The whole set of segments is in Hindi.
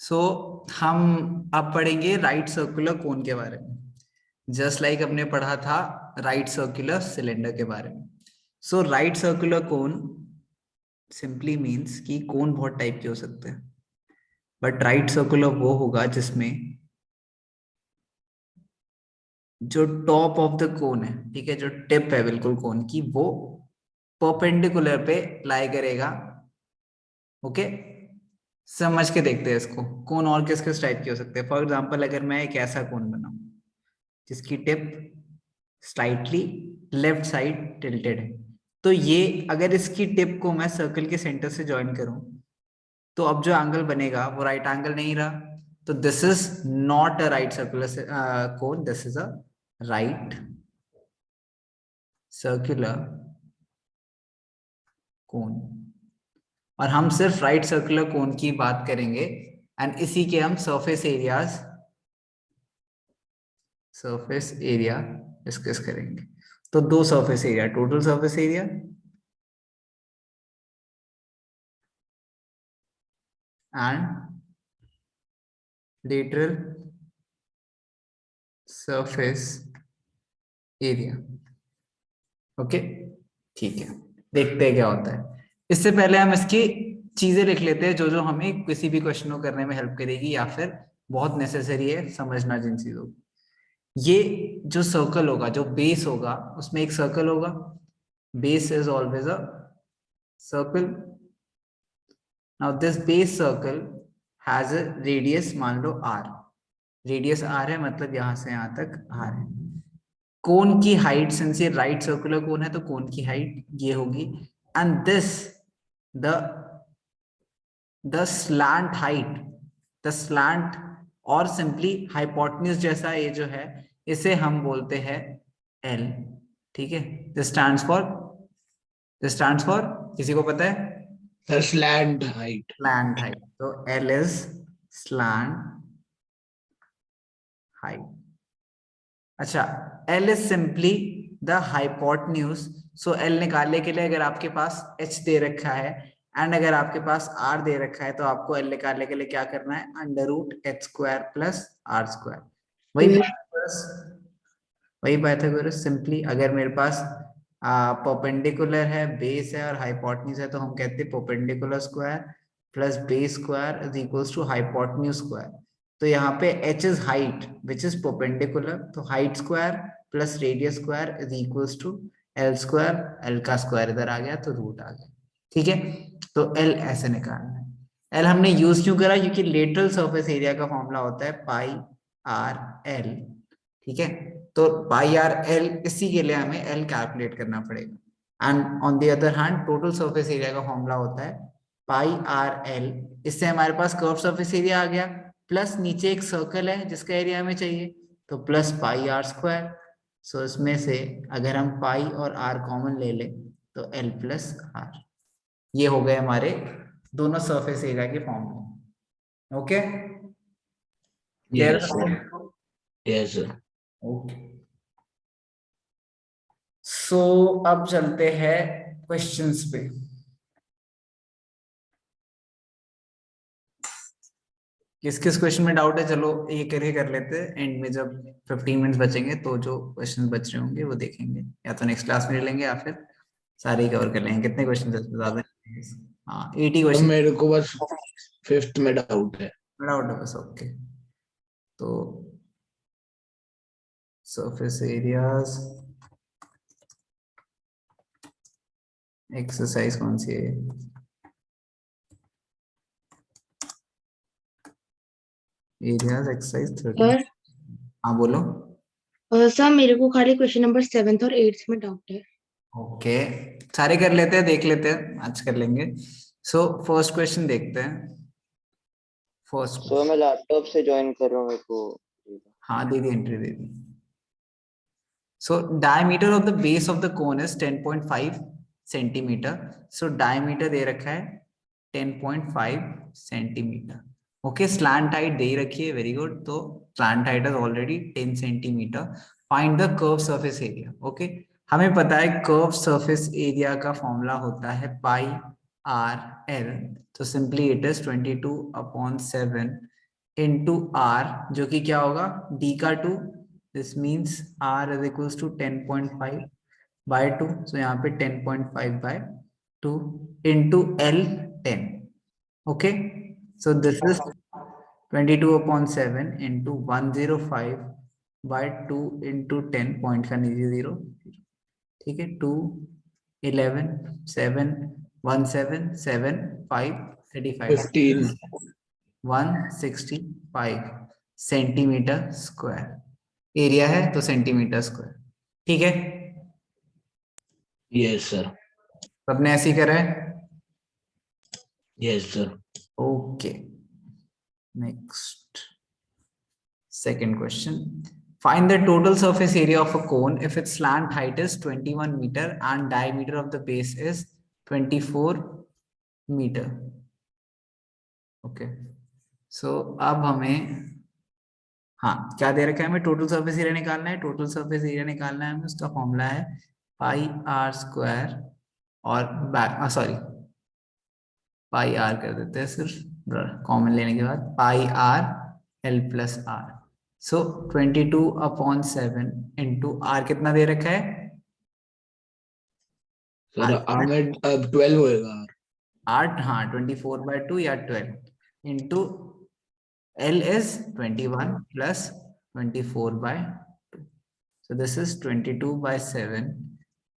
सो हम अब पढ़ेंगे राइट सर्कुलर कोन के बारे में, जस्ट लाइक हमने पढ़ा था राइट सर्कुलर सिलेंडर के बारे में। So right circular cone simply means कि कोन बहुत टाइप के हो सकते हैं, बट राइट सर्कुलर वो होगा जिसमें जो टॉप ऑफ द कोन है, ठीक है, जो टिप है बिल्कुल कोन की, वो परपेंडिकुलर पे लाई करेगा। ओके, समझ के देखते हैं इसको। कोन और किस किस टाइप के हो सकते हैं। फॉर एग्जांपल अगर मैं एक ऐसा कोन बनाऊं जिसकी tip slightly left side tilted है, तो ये अगर इसकी टिप को मैं सर्कल के सेंटर से ज्वाइन करूं तो अब जो एंगल बनेगा वो राइट एंगल नहीं रहा। तो this is not a right circular cone, this is a right circular कोन। और हम सिर्फ राइट सर्कुलर कोन की बात करेंगे एंड इसी के हम सरफेस एरिया डिस्कस करेंगे। तो दो surface area, total surface area and lateral surface area. Okay, ठीक है, देखते हैं क्या होता है। इससे पहले हम इसकी चीजें लिख लेते हैं जो जो हमें किसी भी क्वेश्चन को करने में हेल्प करेगी या फिर बहुत नेसेसरी है समझना जिन चीजों को। ये जो सर्कल होगा, जो बेस होगा, उसमें एक सर्कल होगा। Base is always a circle. Now this base circle has a radius, मान लो r। रेडियस r है, मतलब यहां से यहां तक r है। कोन की हाइट, सिंस ये राइट सर्कुलर कोन है तो कोन की हाइट ये होगी। And this the slant height, the slant और सिंपली हाइपोटेन्यूज जैसा ये जो है, इसे हम बोलते हैं L। ठीक है, दिस स्टैंड्स फॉर किसी को पता है? Slant height. स्लैंट हाइट, तो L इज स्लैंट हाइट। अच्छा, L is simply the hypotenuse. So L निकालने के लिए अगर आपके पास h दे रखा है एंड अगर आपके पास r दे रखा है, तो आपको L निकालने के लिए क्या करना है? Under root H square plus R square. वही पाइथागोरस, वही पाइथागोरस। सिंपली अगर मेरे पास परपेंडिकुलर है, बेस है और हाइपोटेन्यूज है, तो हम कहते हैं perpendicular square plus base square is equals to hypotenuse square. तो यहाँ पे h is height which is perpendicular, तो height square plus radius square is equals to l square. L का स्क्वायर इधर आ गया तो रूट आ गया। ठीक है, तो एल ऐसे निकालना है। एल हमने यूज क्यों करा? क्योंकि लेटरल सरफेस एरिया का फॉर्मूला होता है पाई आर एल। ठीक है, तो पाई आर एल, इसी के लिए हमें एल कैलकुलेट करना पड़ेगा। And on the other hand total surface area का फॉर्मूला होता है पाई आर एल। इससे हमारे पास कर्व सरफेस एरिया आ गया, प्लस नीचे एक सर्कल है जिसका एरिया हमें चाहिए, तो प्लस पाई आर स्क्वायर। सो इसमें से अगर हम पाई और आर कॉमन ले लें तो एल प्लस आर। ये हो गए हमारे दोनों सरफेस एरिया के फॉर्मूले। Okay, clear? Yes sir, yes sir. Okay, so अब चलते हैं क्वेश्चंस पे। किस किस क्वेश्चन में डाउट है? चलो ये करके कर लेते हैं, एंड में जब 15 मिनट्स बचेंगे तो जो क्वेश्चन बच रहे होंगे वो देखेंगे, या तो नेक्स्ट क्लास में ले लेंगे या फिर सारे ही कवर कर लेंगे। कितने क्वेश्चन ज्यादा? हाँ, 80 अब क्वेश्चन मेरे को बस 5th में डाउट है। डाउट है बस। ओके, तो सरफेस एरियाज एक्सरसाइज कौन सी है? Areas exercise 13। सर हाँ बोलो। सर मेरे को खाली क्वेश्चन नंबर 7th और 8th में डाउट है। ओके, सारे कर लेते हैं, देख लेते हैं, आज कर लेंगे। सो फर्स्ट क्वेश्चन देखते हैं। फर्स्ट सो मैं लैपटॉप से ज्वाइन कर रहा हूँ मेरे को। हाँ, दे दी, एंट्री दे दी। So diameter of the base of the cone is 10.5 centimetre. So diameter दे रखा है 10.5 सेंटीमीटर। ओके, स्लैंट हाइट दे रखी है, वेरी गुड। तो slant height is already 10 centimetre. Find the curve surface area. Okay, हमें पता है कर्व सरफेस एरिया का फॉर्मूला होता है पाई आर एल। तो simply it is 22/7 into r जो कि क्या होगा d का 2, this means r is equals to 10.5 by 2, so यहाँ पे 10.5 by 2 into l 10. Okay, so this is 22/7 into 105 by 2 into 10, point का नीचे 0, ठीक है, 2 11 7 1 7 7 5 35 15. 165 सेंटीमीटर स्क्वायर एरिया है, तो सेंटीमीटर स्क्वायर. ठीक है, Yes, sir. सबने ऐसे ही करा है. Yes, sir. Okay, next second question. Find the total surface area of a cone if its slant height is 21 meter and diameter of the base is 24 meter. Okay, so अब हमें हाँ क्या दे रखा है, हमें टोटल सरफेस एरिया निकालना है. टोटल सरफेस एरिया निकालना है हमें, उसका फॉर्मूला है पाई आर स्क्वायर और सॉरी पाई आर कर देते हैं सिर्फ कॉमन लेने के बाद, pi are l plus r. So 22/7 into r कितना दे रखा है Sir, Ahmed, अब 12 होएगा. 8, हाँ 24/2 या 12 into L is 21 plus 24/2. So this is 22/7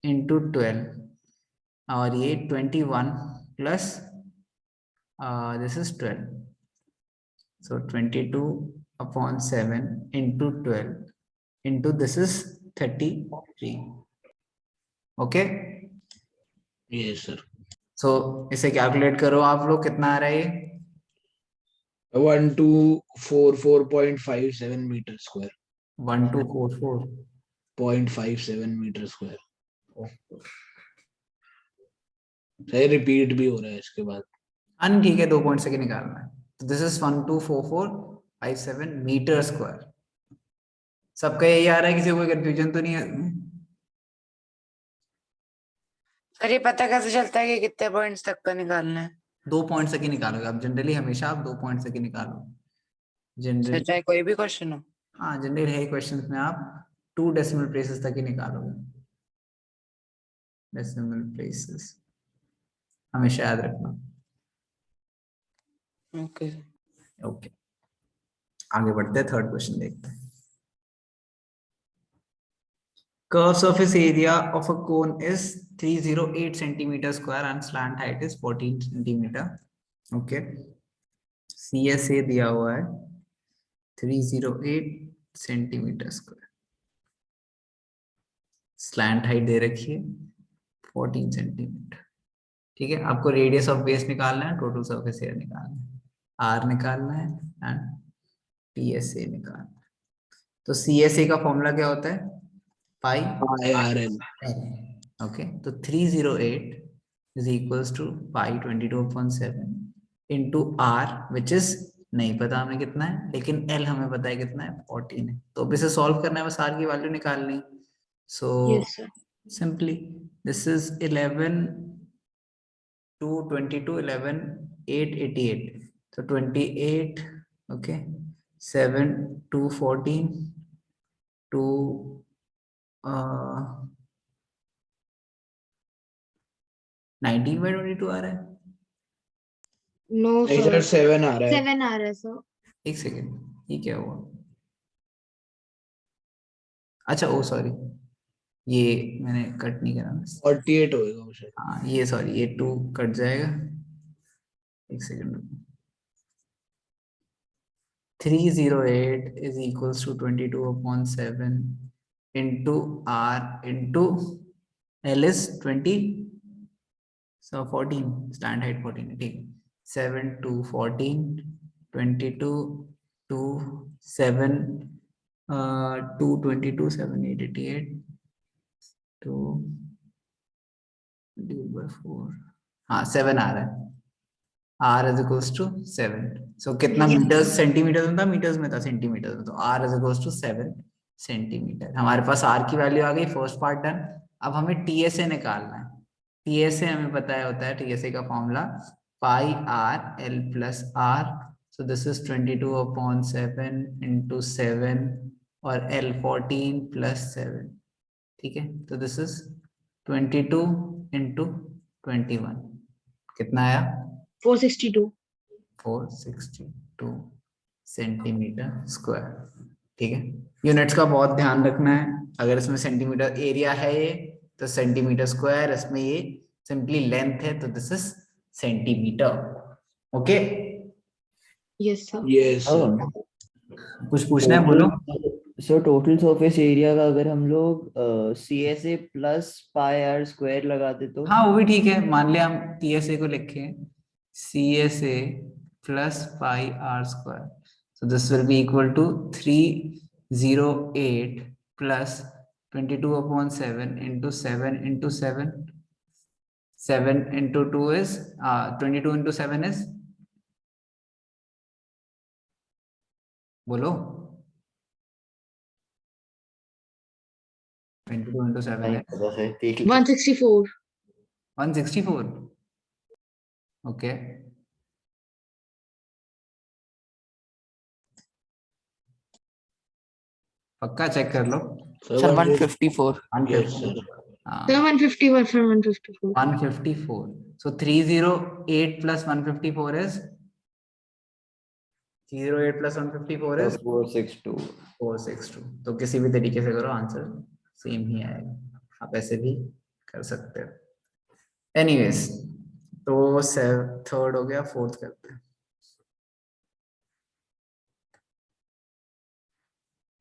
into 12 और ये 21 plus this is 12. So 22/7 into 12 into this is 33. Okay. Yes, sir. So इसे कैलकुलेट करो आप लोग, कितना आ रहा है ये 1244.57 meter square. 1244. 0.57 meter square. सही रिपीट भी हो रहा है इसके बाद. हाँ ठीक है, 2 पॉइंट से निकालना है. तो दिस इज 124457 मीटर स्क्वायर. सबका यही आ रहा है, किसी को कोई कंफ्यूजन तो नहीं है? सर ये पता कैसे चलता है कि कितने पॉइंट्स तक का निकालना है? 2 पॉइंट से निकालोगे आप जनरली, हमेशा आप 2 पॉइंट से निकालो जनरली. चाहे कोई भी क्वेश्चन हो. हाँ जनरली है क्वेश्चंस में आप 2 डेसिमल प्लेसेस तक ही निकालोगे. डेसिमल प्लेसेस हमेशा याद रखना. ओके. ओके, आगे बढ़ते हैं, थर्ड क्वेश्चन देखते हैं. Curve surface area of a cone is 308 centimeter square and slant height is 14 centimeter. Okay, CSA दिया हुआ है 308 centimeter square, slant height दे रखी है 14 centimeter. ठीक है, आपको रेडियस ऑफ बेस निकालना है, टोटल सरफेस एरिया निकालना है, आर निकालना है एंड PSA निकालना है. तो CSA का फॉर्मूला क्या होता है, पाई IRL. ओके, तो 308 is equals to pi 22/7 into r which is नहीं पता हमें कितना है, लेकिन L हमें पता है कितना है 14 है. तो अब इसे सॉल्व करना है, बस r की वैल्यू निकालनी. So simply this is 11 2 22 11 8 88. so 28, okay, 7 2 14 2 19/22 आ रहा है. नो नहीं सर, सर 7 आ रहा है. 7 आ रहा है सर. एक सेकेंड, ये क्या हुआ? अच्छा ओ सॉरी, ये मैंने कट नहीं करा. 48 होएगा वो शायद. हाँ ये सॉरी, ये 2 कट जाएगा. एक second. 308 is equals to 22/7 into r into L is 20, so 14, stand height 14 है, ठीक है. 7 2 14 22 2 7 2 22 7 8 88 2 4, हाँ 7 आ रहा है. r is equals to 7. so कितना मीटर्स, सेंटीमीटर में था, मीटर्स में था, सेंटीमीटर में. तो r is equals to 7 centimetre. हमारे पास r की वैल्यू आ गई, फर्स्ट पार्ट डन. अब हमें TSA निकालना है. TSA हमें पता है होता है, TSA का formula pi r l plus r So this is 22 upon 7 into 7 और L 14 plus 7. ठीक है, तो this is 22 into 21. कितना आया? 462. 462 सेंटीमीटर स्क्वायर. ठीक है, यूनिट्स का बहुत ध्यान रखना है. अगर इसमें सेंटीमीटर एरिया है ये तो सेंटीमीटर स्क्वायर, इसमें ये सिंपली लेंथ है तो this is centimetre. Okay, Yes, sir. Yes sir. कुछ पूछना है बोलो. सो टोटल सरफेस एरिया का अगर हम लोग CSA plus pi are square लगाते तो हाँ वो भी ठीक है. मान लिया हम TSA को लिखे CSA plus pi are square, so this will be equal to 308 plus 22 upon 7 into 7 into 7. 7 into 2 is 22 into 7 is, बोलो. 22 into 7 नहीं है पता है, देख लो। 164. 164. ओके, पक्का चेक कर लो. सर 154. 154. 154. हाँ, Sir, 151 from 154. 154. So 308 plus 154 is 308 plus 154 is 462 462. तो किसी भी तरीके से करो आंसर सेम ही आएगा. आप ऐसे भी कर सकते हो. एनीवेज, तो थर्ड हो गया, फोर्थ करते हैं.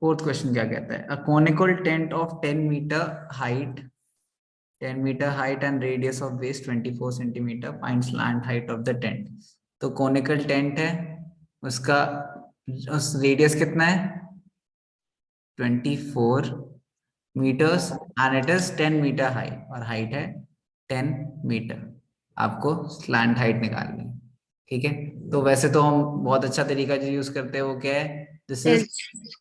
फोर्थ क्वेश्चन क्या कहता है? A conical tent of 10 metre height, 10 meter height and radius of base 24 centimeter, find slant height of the tent. तो conical tent है, उसका रेडियस कितना है? 24 meters and it is 10 meter high और हाइट है 10 मीटर. आपको slant height निकालनी है. ठीक है, तो वैसे तो हम बहुत अच्छा तरीका जो यूज करते हैं वो क्या है? This is,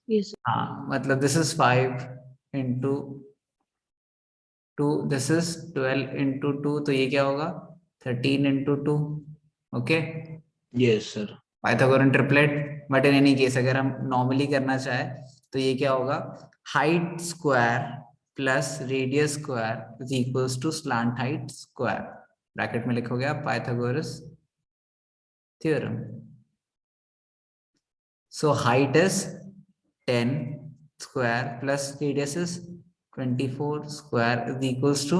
Yes, sir. हाँ मतलब this is 5 into 2, this is 12 into 2, तो ये क्या होगा? 13 into 2. Okay, yes sir. Pythagorean triplet. But in any case अगर हम नॉर्मली करना चाहे तो ये क्या होगा? Height square plus radius square is equals to slant height square. Bracket में लिखोगे आप Pythagoras theorem. So height is 10 square plus radius is 24 square is equals to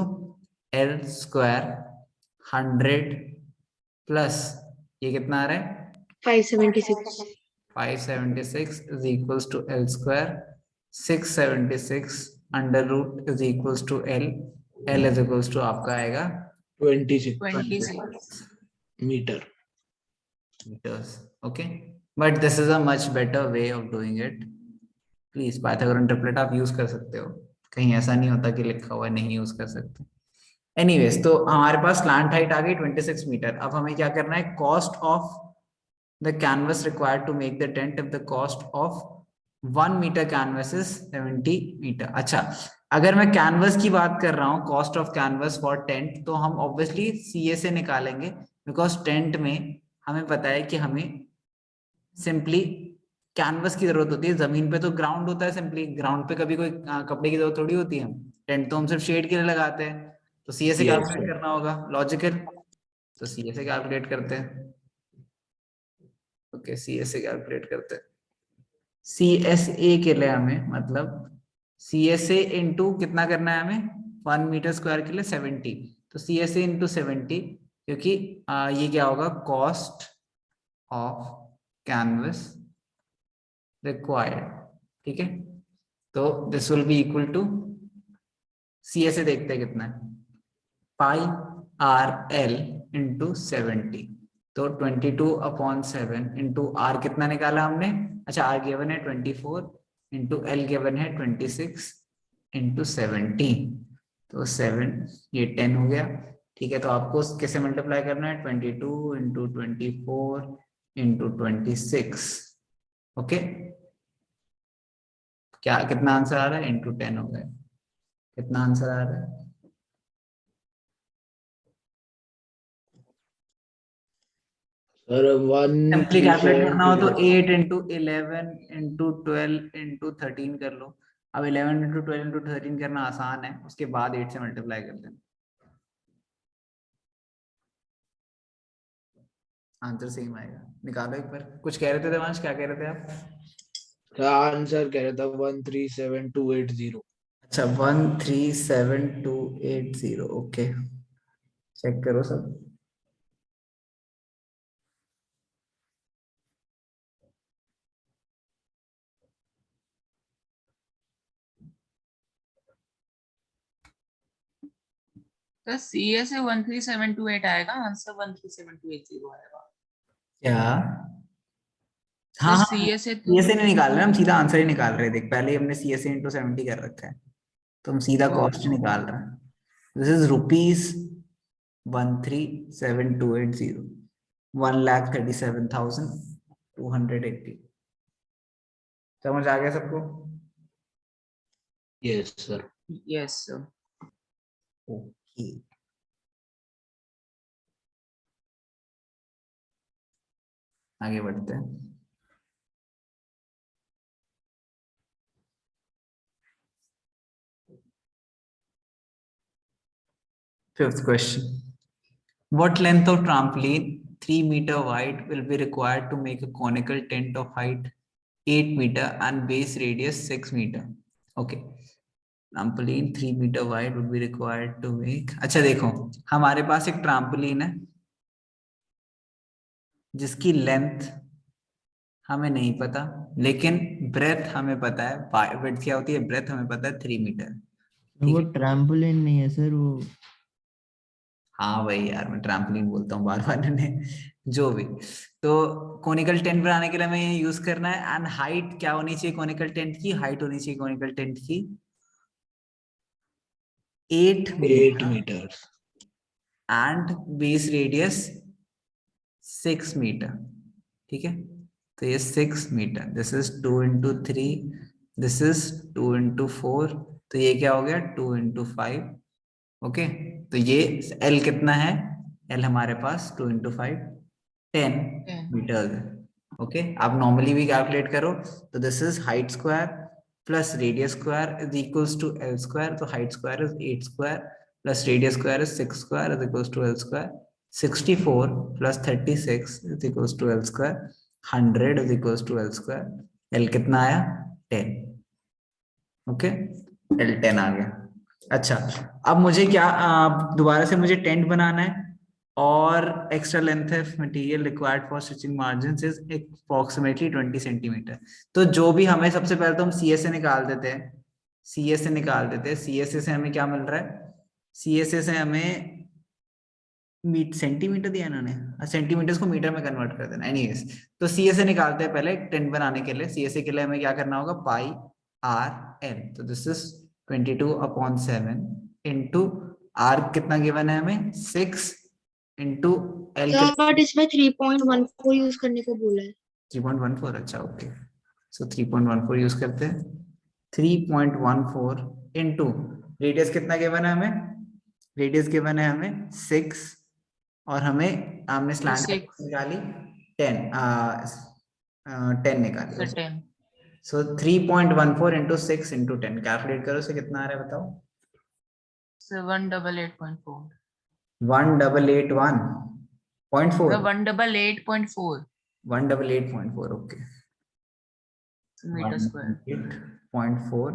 L square 100 plus ये कितना आ रहा है? 576. 576 is equals to L square 676 under root is equals to L. L is equals to आपका आएगा 26 26. Metre. meters. Okay, but this is a much better way of doing it. Please Pythagorean triplet आप यूज कर सकते हो, कहीं ऐसा नहीं होता कि लिखा हुआ नहीं यूज कर सकते. एनीवेज, तो हमारे पास स्लांट हाइट आ गई 26 मीटर. अब हमें क्या करना है? Cost of the canvas required to make the tent if the cost of 1 metre canvas is 70 metre. अच्छा, अगर मैं कैनवस की बात कर रहा हूँ, cost of canvas for tent, तो हम ऑब्वियसली CA से निकालेंगे, बिकॉज टेंट में हमें पता है कि हमें सिंपली कैनवस की जरूरत होती है. जमीन पे तो ग्राउंड होता है, सिंपली ग्राउंड पे कभी कोई कपड़े की जरूरत थोड़ी होती है. टेंट तो हम सिर्फ शेड के लिए लगाते हैं, तो CA से Yes, कैलकुलेट sir. करना होगा. लॉजिकल, तो CA से कैलकुलेट करते हैं. ओके, CA से कैलकुलेट करते हैं. CSA के लिए हमें मतलब CSA इंटू कितना करना है हमें? 1 मीटर स्क्वायर के लिए 70. तो CSA इंटू 70, क्योंकि ये क्या होगा? Cost of canvas required. ठीक है, तो this will be equal to, CSA देखते हैं कितना है? Pi R L into 70. तो 22 अपॉन 7 इंटू आर कितना निकाला हमने? अच्छा, आर गिवन है 24 इंटू एल गिवन है 26 इंटू 70. तो 7 ये 10 हो गया. ठीक है, तो आपको कैसे मल्टीप्लाई करना है? 22 इंटू 24 इंटू 26. ओके, क्या कितना आंसर आ रहा है? इंटू 10 हो गया. कितना आंसर आ रहा है? सर 1 सिंपली 3 कैलकुलेट 7 करना हो तो 2 8 इंटू 11 इंटू 12 इंटू 13 कर लो। अब 11 इंटू 12 इंटू 13 करना आसान है, उसके बाद 8 से मल्टीप्लाई कर देना, आंसर सेम आएगा। निकालो एक बार। कुछ कह रहे थे देवांश, क्या कह रहे थे आप? आंसर कह रहा था 137,280। अच्छा 137,280, ओके चेक करो सब। तो CS से 13728 आएगा, आंसर 137,280 आएगा। क्या? तो हाँ हाँ, CS से तो सीएसए नहीं निकाल रहे, हम सीधा आंसर ही निकाल रहे हैं। देख पहले ही हमने सीएसए इंटू 70 कर रखा है, तो हम सीधा कॉस्ट निकाल रहे हैं। This is rupees 137,280, 1,37,280। समझ आ गया सबको? Yes sir. Yes sir. Okay, आगे बढ़ते हैं। Fifth question. What length of trampoline 3 meter wide will be required to make a conical tent of height 8 meter and base radius 6 meter? Okay. Trampoline 3 meter wide would be required to make. अच्छा देखो, हमारे पास एक ट्राम्पोलिन है जिसकी लेंथ हमें नहीं पता, लेकिन ब्रेथ हमें पता है। विड्थ क्या होती है, ब्रेथ हमें पता है 3 मीटर। ठीक वो है, ट्रैम्पोलिन नहीं है सर, वो हाँ भाई यार, मैं ट्रैम्पोलिन बोलता हूँ बार बार ने, जो भी। तो कोनिकल टेंट बनाने के लिए हमें ये यूज करना है। एंड हाइट क्या होनी चाहिए कोनिकल टेंट की? हाइट होनी चाहिए कोनिकल टेंट की 8 8 metre metre. And base radius 6 metre. ठीक है, तो ये 6 metre, this is 2 into 3, this is 2 into 4, तो ये क्या हो गया 2 इंटू 5। ओके, तो ये एल कितना है? एल हमारे पास 2 इंटू 5 10 मीटर है। ओके, आप नॉर्मली भी कैलकुलेट करो तो this is height square plus radius square is equals to l square. तो height square is 8 square plus radius square is 6 square is equals to l square. 64 प्लस 36 is equals to l square. 100 is equals to l square. L कितना आया? 10। ओके, एल 10 आ गया। अच्छा, अब मुझे क्या दोबारा से मुझे टेंट बनाना है और extra length of material required for stitching margin is approximately 20 centimetre. तो जो भी हमें सबसे पहले तो हम सीएसए निकाल देते हैं। सीएसए निकाल देते हैं। सीएसए से हमें क्या मिल रहा है? सीएसए से हमें सेंटीमीटर दिया इन्होंने, सेंटीमीटर्स को मीटर में कन्वर्ट कर देना। एनीवेज, तो सीएसए निकालते हैं पहले टेंट बनाने के लिए। सीएसए के लिए हमें क्या करना होगा? पाई आर एन। तो दिस इज 22/7 इंटू आर कितना गिवन है हमें? 6 इंटू एल सर कितना? बट इसमें 3.14 यूज करने को बोला है। 3.14। अच्छा ओके, सो 3.14 यूज करते हैं। 3.14 इंटू रेडियस कितना गिवन है हमें? रेडियस गिवन है हमें 6, और हमें हमने स्लैंट 6 निकाली 10, 10 निकाली। से 10 सो 3.14 इंटू 6 इंटू 10 कैलकुलेट करो, से कितना आ रहा है बताओ? से 188.4 188.4 188.4 188.4, okay, metre square. 188.4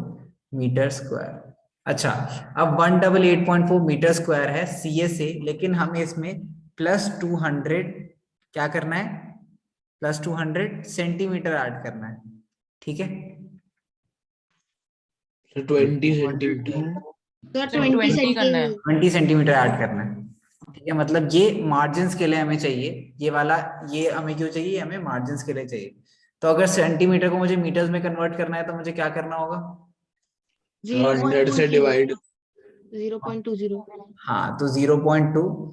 metre square. अच्छा, अब 188.4 मीटर स्क्वायर है सीएसए, लेकिन हमें इसमें +200 क्या करना है? +200 सेंटीमीटर ऐड करना है। ठीक है, 20 सेंटीमीटर। सर से 20 20 करना है। 20 सेंटीमीटर ऐड करना है। ठीक है, मतलब ये मार्जिन के लिए हमें चाहिए, ये वाला, ये हमें क्यों चाहिए? हमें मार्जिन के लिए चाहिए। तो अगर सेंटीमीटर को मुझे मीटर्स में कन्वर्ट करना है तो मुझे क्या करना होगा? 100 से डिवाइड। 0.20। हाँ, तो 0.2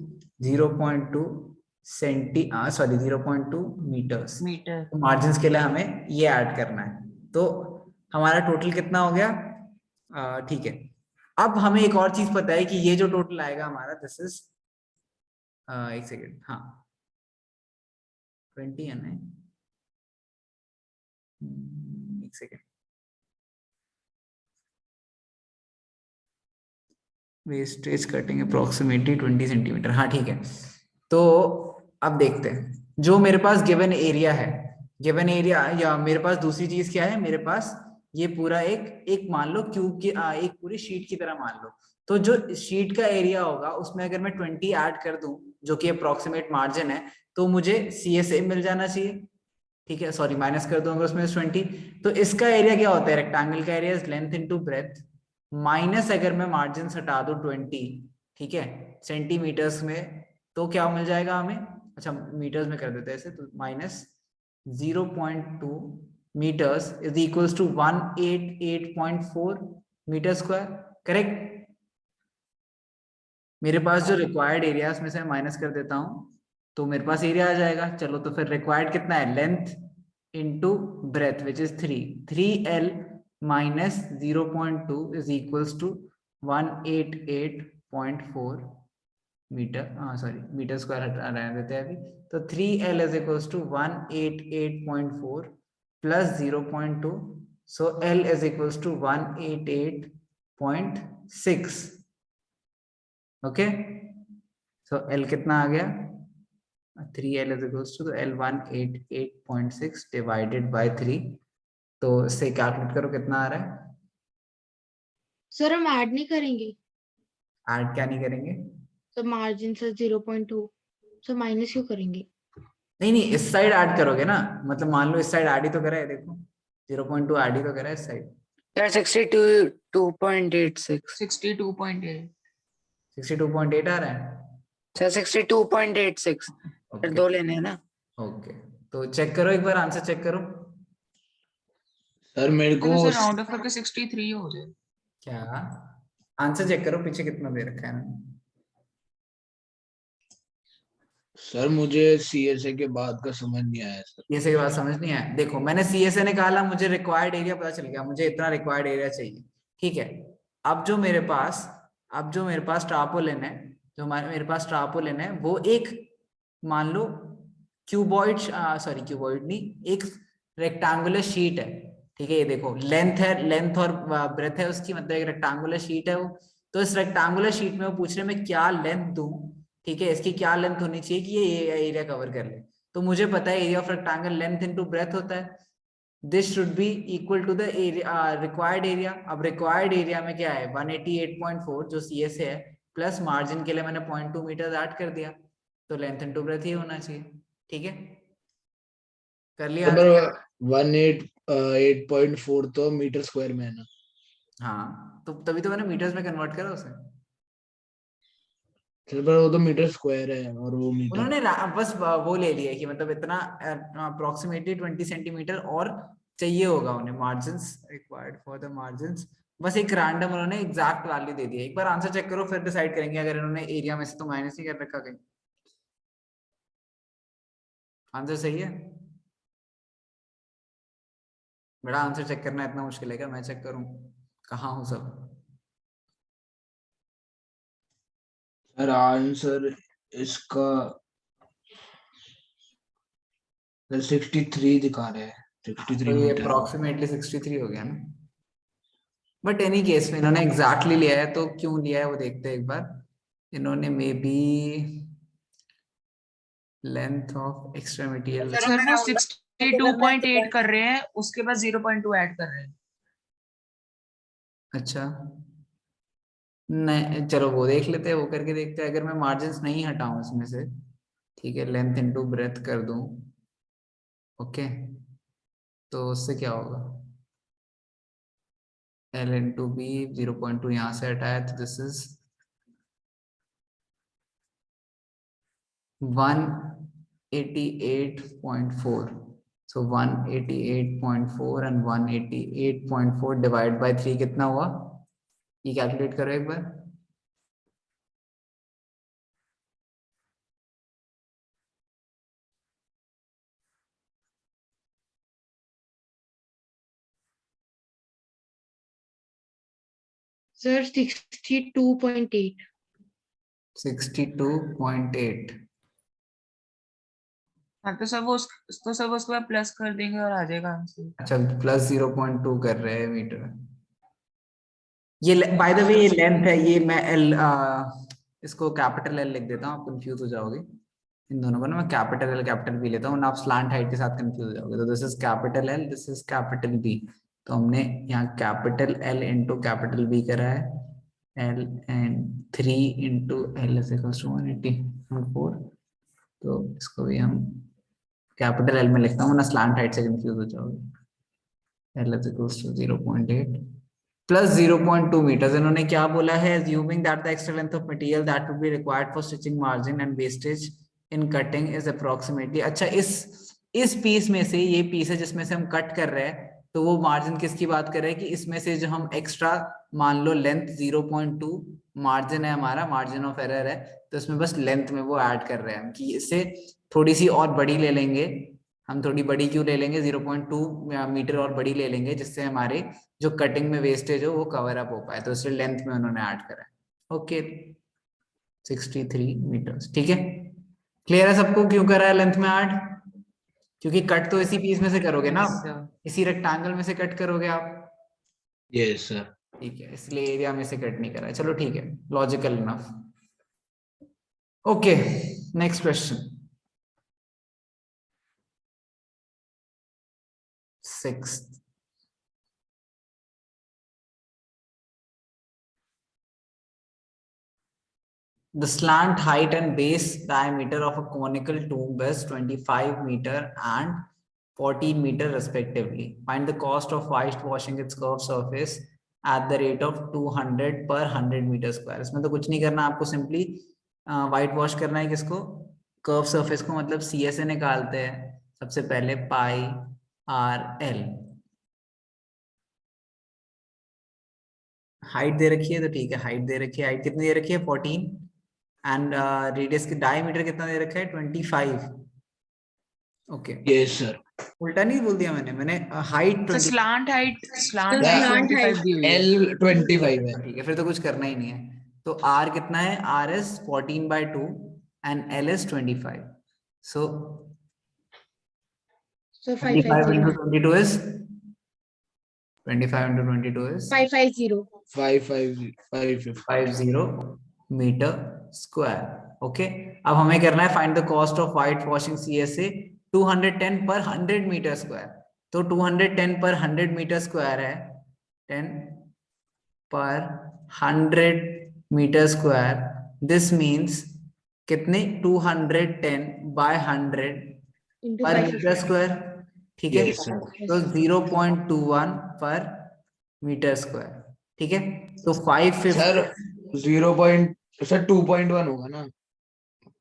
सॉरी 0.2 मीटर्स। मीटर मार्जिन के लिए हमें ये ऐड करना है। तो हमारा टोटल कितना हो गया? ठीक है, अब हमें एक और चीज पता है कि ये जो टोटल आएगा हमारा, दिस इज एक सेकेंड, हाँ, 20 है ना? एक second, wastage cutting approximately 20 centimetre, हाँ ठीक है। तो अब देखते हैं, जो मेरे पास गिवन एरिया है, गिवन एरिया, या मेरे पास दूसरी चीज क्या है, मेरे पास ये पूरा एक मान लो क्यूब की एक पूरी शीट की तरह मान लो। तो जो शीट का एरिया होगा उसमें अगर मैं 20 ऐड कर दूं, जो कि अप्रोक्सीमेट मार्जिन है, तो मुझे CSA मिल जाना चाहिए। ठीक है, सॉरी माइनस कर दूंगा उसमें 20। तो इसका एरिया क्या होता है, रेक्टेंगल का area is length into breath, minus अगर मैं मार्जिन हटा दूं 20, ठीक है, सेंटीमीटर्स में, तो क्या मिल जाएगा हमें, अच्छा मीटर्स में कर देते हैं ऐसे, तो minus 0.2 metres is equals to 188.4 metre square, correct. मेरे पास जो रिक्वायर्ड एरिया में से माइनस कर देता हूं, तो मेरे पास एरिया आ जाएगा। चलो तो फिर रिक्वायर्ड कितना है, length into breadth which is 3L minus 0.2 is equals to 188.4 metre, sorry metre square हटा रहने देते हैं अभी। तो 3L is equals to 188.4 plus 0.2, so L is equals to 188.6। Okay, so L कितना आ गया, 3L is equals to L 188.6 divided by 3। तो इससे कैलकुलेट करो कितना आ रहा है। सर हम ऐड नहीं करेंगे ऐड क्या नहीं करेंगे, तो मार्जिन सर 0.2, सो माइनस क्यों करेंगे? नहीं नहीं, इस साइड ऐड करोगे ना, मतलब मान लो इस साइड ऐड ही तो करा है, देखो 0.2 ऐड ही तो करा है इस साइड। यार 62.86, 62.8। 62.8 आ रहा है। सर 62.86, फिर ओके 2 लेने हैं ना। ओके, तो चेक करो एक बार, आंसर चेक करो। सर मेरे को तो सर राउंड ऑफ करके 63 हो जाए। क्या, आंसर चेक करो पीछे कितना दे रखा है ना। सर मुझे CSA के बाद का समझ नहीं आया सर। CSA की बात समझ नहीं आया, देखो मैंने CSA निकाला, मुझे रिक्वायर्ड एरिया पता चल गया, मुझे इतना रिक्वायर्ड एरिया चाहिए, ठीक है। अब जो मेरे पास ट्रापोलिन है, जो मेरे पास ट्रापोलिन है, वो एक मान लो क्यूबॉइड, सॉरी क्यूबॉइड नहीं, एक रेक्टेंगुलर शीट है, ठीक है। ये देखो लेंथ है, लेंथ और ब्रेथ है उसकी, मतलब एक रेक्टेंगुलर शीट है वो। तो इस रेक्टेंगुलर शीट में वो पूछ रहे मैं क्या लेंथ दूं, ठीक है, इसकी क्या लेंथ होनी चाहिए कि ये एरिया कवर कर ले। तो मुझे पता है area of rectangle length into breadth होता है, this should be equal to the required area. अब रिक्वायर्ड एरिया में क्या है, 188.4 जो CS है, प्लस मार्जिन के लिए मैंने 0.2 मीटर ऐड कर दिया, तो लेंथ इनटू ब्रेथ ही होना चाहिए, ठीक है, कर लिया। पर 188.4 तो मीटर स्क्वायर में है ना। हाँ तो तभी तो मैंने मीटर्स में कन्वर्ट करा उसे। सर पर वो तो मीटर स्क्वायर है और वो मीटर। उन्होंने बस वो ले लिया कि मतलब इतना अप्रोक्सीमेटली 20 सेंटीमीटर और चाहिए होगा उन्हें, margins required for the margins, बस एक रैंडम उन्होंने एग्जैक्ट वैल्यू दे दी है। एक बार आंसर चेक करो फिर डिसाइड करेंगे, अगर इन्होंने एरिया में से तो माइनस ही कर रखा कहीं। आंसर सही है, बड़ा आंसर चेक करना इतना मुश्किल है क्या, मैं चेक करूं, कहाँ हूँ सब। सर आंसर इसका 63 दिखा रहे हैं, 63 तो ये मीटर। अप्रोक्सीमेटली 63 हो गया ना, बट एनी केस में इन्होंने एग्जैक्टली लिया है, तो क्यों लिया है वो देखते हैं एक बार। इन्होंने may be length of extremity, sir वो 62.8 कर रहे हैं, उसके बाद 0.2 ऐड कर रहे हैं। अच्छा नहीं चलो वो देख लेते हैं, वो करके देखते हैं। अगर मैं मार्जिन्स नहीं हटाऊं इसमें से, ठीक है, लेंथ इनटू ब्रेथ कर दूं, ओके, तो उससे क्या होगा, L इंटू बी, 0.2 यहाँ से हटाया तो this is 188.4, so 188.4 and 188.4 divide by 3 कितना हुआ, ये कैलकुलेट करो एक बार। सर 62.8। 62.8, हाँ तो सब उसके बाद प्लस कर देंगे और आ जाएगा आंसर। अच्छा प्लस 0.2 कर रहे हैं मीटर। ये बाय द वे ये लेंथ है, ये मैं इसको कैपिटल एल लिख देता हूँ, आप कंफ्यूज हो जाओगे इन दोनों को ना। मैं कैपिटल एल कैपिटल बी लेता हूँ ना, आप स्लांट हाइट के साथ कंफ्यूज हो जाओगे। तो this is capital L, this is capital B. तो हमने यहाँ capital L into capital B करा है, L and 3 into L is equal to 180.4। तो इसको भी हम कैपिटल एल में लिखता हूँ ना, स्लांट हाइट से कंफ्यूज हो जाओगे। L is equal to 0.8 plus 0.2 meters। इन्होंने क्या बोला है, assuming that the extra length of material that would be required for stitching margin and wastage in cutting is approximately। अच्छा इस पीस में से, ये पीस है जिसमें से हम कट कर रहे हैं, तो वो मार्जिन किसकी बात कर रहे हैं कि इसमें से जो हम एक्स्ट्रा मान लो लेंथ 0.2 मार्जिन है हमारा, मार्जिन ऑफ एरर है, तो इसमें बस लेंथ में वो ऐड कर रहे हैं हम कि इससे थोड़ी सी और बड़ी ले लेंगे हम। थोड़ी बड़ी क्यों ले लेंगे, 0.2 मीटर और बड़ी ले लेंगे, जिससे हमारे जो कटिंग में वेस्टेज हो वो कवर अप हो पाए, तो इसलिए लेंथ में उन्होंने ऐड करा है। ओके 63 मीटर्स, ठीक है। क्लियर है सबको क्यों करा है लेंथ में ऐड? क्योंकि कट तो इसी पीस में से करोगे ना, Yes, sir. इसी रेक्टेंगल में से कट करोगे आप। Yes sir. ठीक है, इसलिए एरिया में से कट नहीं करा है। चलो ठीक है, logical enough. Okay next question 6th। The slant height and base diameter of a conical tube is 25 meter and 14 meter respectively. Find the cost of whitewashing its curved surface at the rate of 200 per 100 meter square। इसमें तो कुछ नहीं करना आपको, सिंपली व्हाइट वॉश करना है किसको, कर्व सरफेस को। मतलब CSA निकालते हैं सबसे पहले, पाई आर एल। हाइट दे रखी है तो ठीक है, हाइट दे रखी है, हाइट कितनी दे रखी है 14, एंड रेडियस के डायमीटर कितना दे रखा है 25। Okay yes sir. उल्टा नहीं बोल दिया मैंने हाइट तो 20। स्लांट हाइट Slant 25 दी हुई है। एल 25 है। ठीक है, फिर तो कुछ करना ही नहीं है। तो आर कितना है, R is 14/2 and L is 25। So So 25 into 550. 22 is 25 into 22 is 550. 550 metre square. Okay अब हमें करना है find the cost of white washing CSA 210 पर 100 मीटर स्क्वायर। तो 210 पर 100 मीटर स्क्वायर है 10 पर 100 मीटर स्क्वायर। दिस मीन्स कितने, 210 बाय 100 Into पर 550. मीटर स्क्वायर, ठीक है। Yes, sir. तो 0.21 पर मीटर स्क्वायर, ठीक है। तो 550 सर 2.1 होगा ना,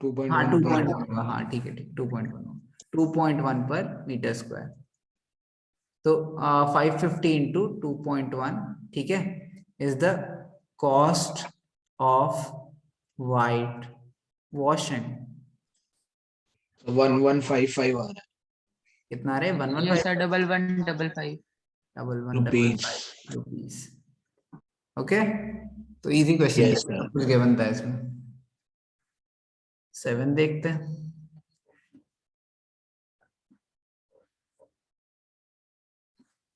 2.1 हाँ पर 2.1 होगा, हाँ ठीक है, ठीक 2.1 पर मीटर स्क्वायर। तो 550 इंटू 2.1, ठीक है, is the cost of white washing. 1155 आ रहा है कितना रहे, 115 Yes, sir. 1155. Rupees. Rupees. Okay तो इजी क्वेश्चन Yes, sir. कुछ गिवन था इसमें। 7 देखते हैं।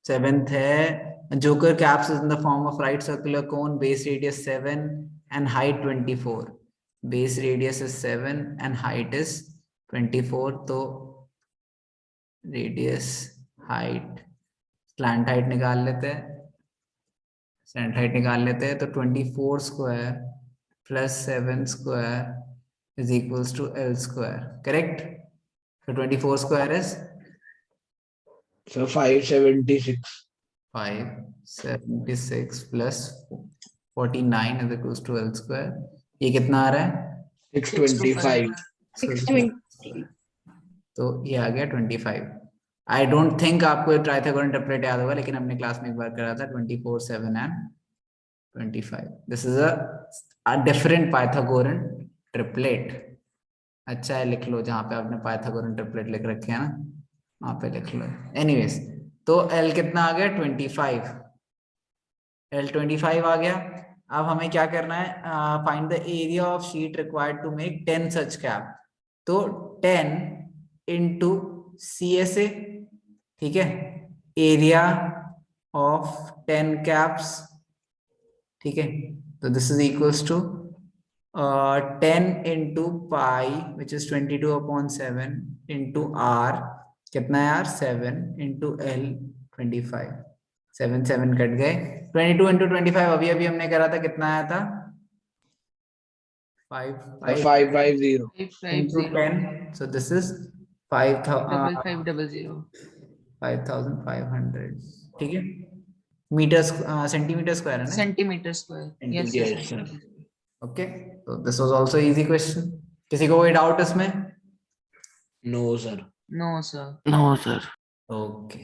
सेवेंथ है joker caps in the form of right circular cone, base radius 7 and height 24। Base radius is 7 and height is 24। तो रेडियस हाइट स्लैंट हाइट निकाल लेते हैं, स्लैंट हाइट निकाल लेते हैं। तो 24 square plus 7 square is equals to L square, correct. तो 24 square is sir 576 576 plus 49 is equals to L square. ये कितना आ रहा है 625 620. तो ये आ गया 25। आई डोंट थिंक आपको ट्राइथागोरन ट्रिपलेट याद होगा, लेकिन हमने क्लास में एक बार करा था 24 7 and 25। This is a different Pythagorean triplet. अच्छा है लिख लो, जहां पे आपने पाइथागोरन ट्रिपलेट लिख रखे हैं ना वहां पे लिख लो। एनीवेज तो L कितना आ गया 25, L 25 आ गया। अब हमें क्या करना है, find the area of sheet required to make 10 such cap. तो 10 इंटू CSA, ठीक है, एरिया ऑफ 10 कैप्स, ठीक है, तो this is equals to 10 into pi which is 22/7 into R, कितना है यार 7 इंटू L 25, 7 कट गए, 22 इंटू 25 अभी अभी हमने करा था, कितना आया था 5 550 into 10, so this is 5,000 5500. 5,500, ठीक है, मीटर्स सेंटीमीटर स्क्वायर है ना, Centimeter square. Yes, Yes, yes, sir. yes. Okay, तो this was also easy question. किसी को कोई डाउट इसमें? No sir. No, sir. No sir. Okay,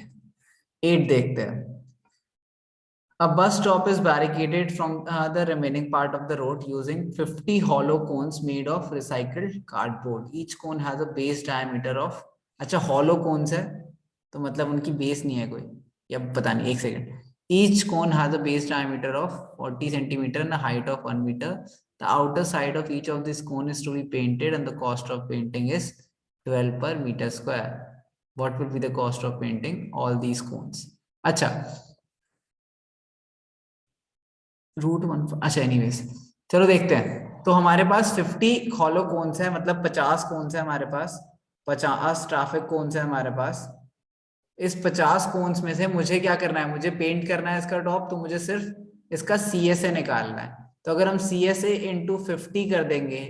8 देखते हैं। A bus stop is barricaded from the remaining part of the road using 50 hollow cones made of recycled cardboard. Each cone has a base diameter of, अच्छा hollow cones है तो मतलब उनकी बेस नहीं है कोई, या पता नहीं, एक second. Each cone has a base diameter of 40 centimeter and a height of 1 meter. The outer side of each of this cone is to be painted and the cost of painting is 12 per meter square. What will be the cost of painting all these cones? अच्छा, √1, अच्छा एनीवेज चलो देखते हैं। तो हमारे पास 50 हॉलो कोन्स है, मतलब 50 कोन्स है हमारे पास, 50 ट्रैफिक कोन्स है हमारे पास। इस 50 कोन्स में से मुझे क्या करना है, मुझे पेंट करना है इसका टॉप, तो मुझे सिर्फ इसका CSA निकालना है। तो अगर हम CSA इंटू 50 कर देंगे,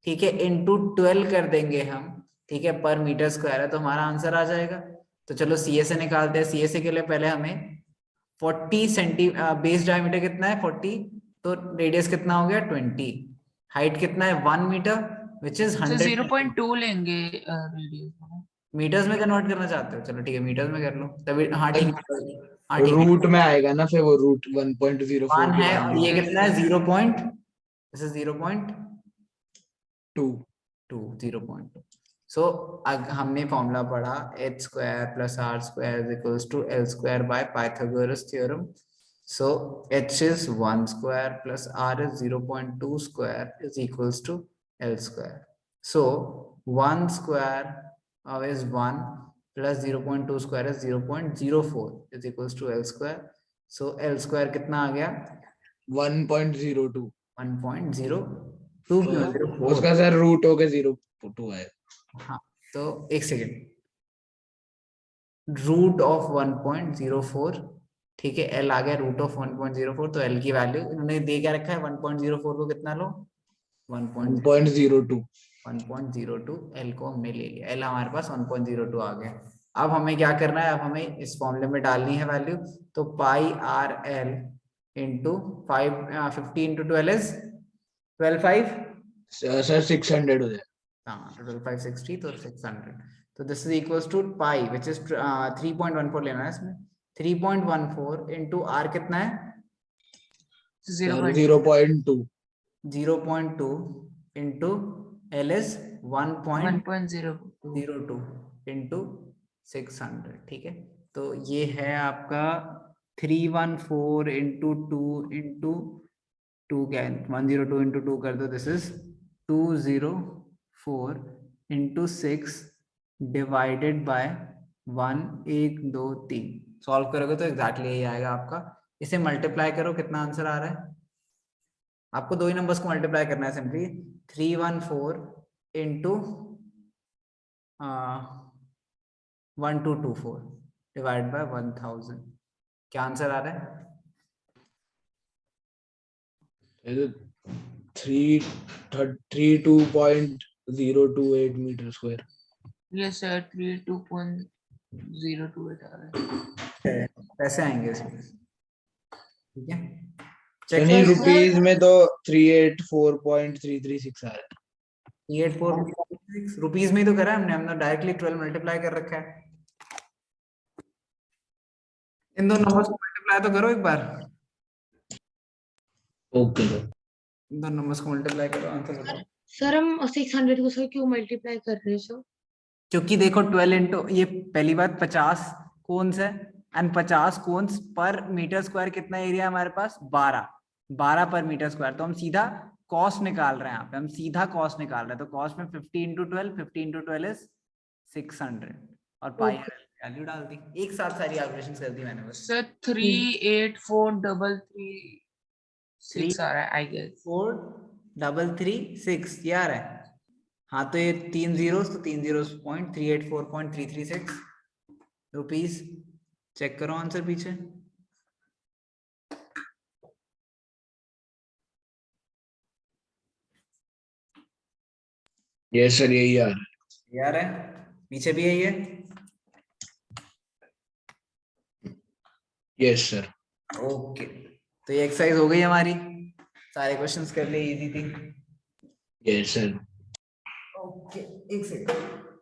ठीक है, इंटू 12 कर देंगे हम, ठीक है, पर मीटर स्क्वायर है, तो हमारा आंसर आ जाएगा। तो चलो CSA निकालते हैं। CSA के लिए पहले हमें 40 सेंटी, बेस डायमीटर कितना है 40, तो रेडियस कितना हो गया 20, हाइट कितना है 1 मीटर विच इज So 100 0.2 लेंगे radius. मीटर्स में कन्वर्ट करना चाहते हो, चलो ठीक है मीटर्स में कर लो तभी, हाँ ठीक है, हाँ ठीक है, रूट में आएगा ना फिर वो रूट 1.04 1 है डिवाइड और ये कितना है 0.2, सो हमने फॉर्मूला पढ़ा h² + r² = L² by Pythagoras theorem. So h is 1² plus r is 0.2² is equals to L². So 1² is 1 plus 0.2² is 0.04 is equals to L². So L² कितना आ गया 1.02 1.02 क्यों 04? उसका सर रूट हो के 0.2 है। हाँ, तो एक सेकेंड, रूट ऑफ 1.04, ठीक है, L आ गया रूट ऑफ 1.04, तो L की वैल्यू इन्होंने दे क्या रखा है 1.04 को कितना लो 1.02 1.02, L को हमने ले लिया, L हमारे पास 1.02 आ गया। अब हमें क्या करना है, अब हमें इस फॉर्मूले में डालनी है वैल्यू, तो pi R L into 50 into 12 is 12/5, sir 600 हो जाए। हाँ, 12/5 60, तो 600, तो this is equals to pi which is 3.14 लेना है इसमें, 3.14 इंटू आर कितना है 0.2 0.2 इंटू एल इज 1.02 1.02. इंटू 600, ठीक है, तो ये है आपका 314 इंटू 2 इंटू 2 क्या है 102 इंटू 2 कर दो, this is 204 into 6 divided by 1 1 2 3, solve करोगे तो एग्जैक्टली यही आएगा आपका। इसे मल्टीप्लाई करो, कितना आंसर आ रहा है, आपको दो ही नंबर्स को मल्टीप्लाई करना है सिंपली, 314 इंटू 1224 डिवाइड बाय 1000, क्या आंसर आ रहा है 32.028 मीटर स्क्वायर। Yes, sir. 32.028 आ रहा है. कैसे आएंगे इसमें, ठीक है, नहीं, रुपीज में तो 384.336 आ रहा है। 384 रुपीज में ही तो करा है हमने डायरेक्टली 12 मल्टीप्लाई कर रखा है। इन दोनों नंबर्स को मल्टीप्लाई तो करो एक बार, ओके इन दोनों नंबर्स को मल्टीप्लाई करो, आंसर बताओ। सर हम 600 को सर क्यों मल्टीप्लाई कर रहे हैं सर? क्योंकि देखो 12 इंटू, ये पहली बात 50 कोन्स है एंड 50 कोन्स पर मीटर स्क्वायर कितना एरिया है हमारे पास 12 पर मीटर स्क्वायर, तो हम सीधा कॉस्ट निकाल रहे हैं, यहाँ पे हम सीधा कॉस्ट निकाल रहे हैं, तो कॉस्ट में 50 इंटू 12 इज 600 और पाई वैल्यू डाल दी, एक साथ सारी कैलकुलेशंस कर दी मैंने बस। सर 384,336 आ रहा है आई गेस। 4336 ये आ रहा है। हाँ तो ये 3 zeros, तो 3 zeros 384.336 रुपीस। चेक करो आंसर पीछे। यस सर, यही आ रहा है। ये आ रहा है, पीछे भी यही है। Yes sir. ओके, तो ये एक्सरसाइज हो गई हमारी, सारे क्वेश्चंस कर लिए, इजी थी। Yes sir. ओके, एक सेकंड।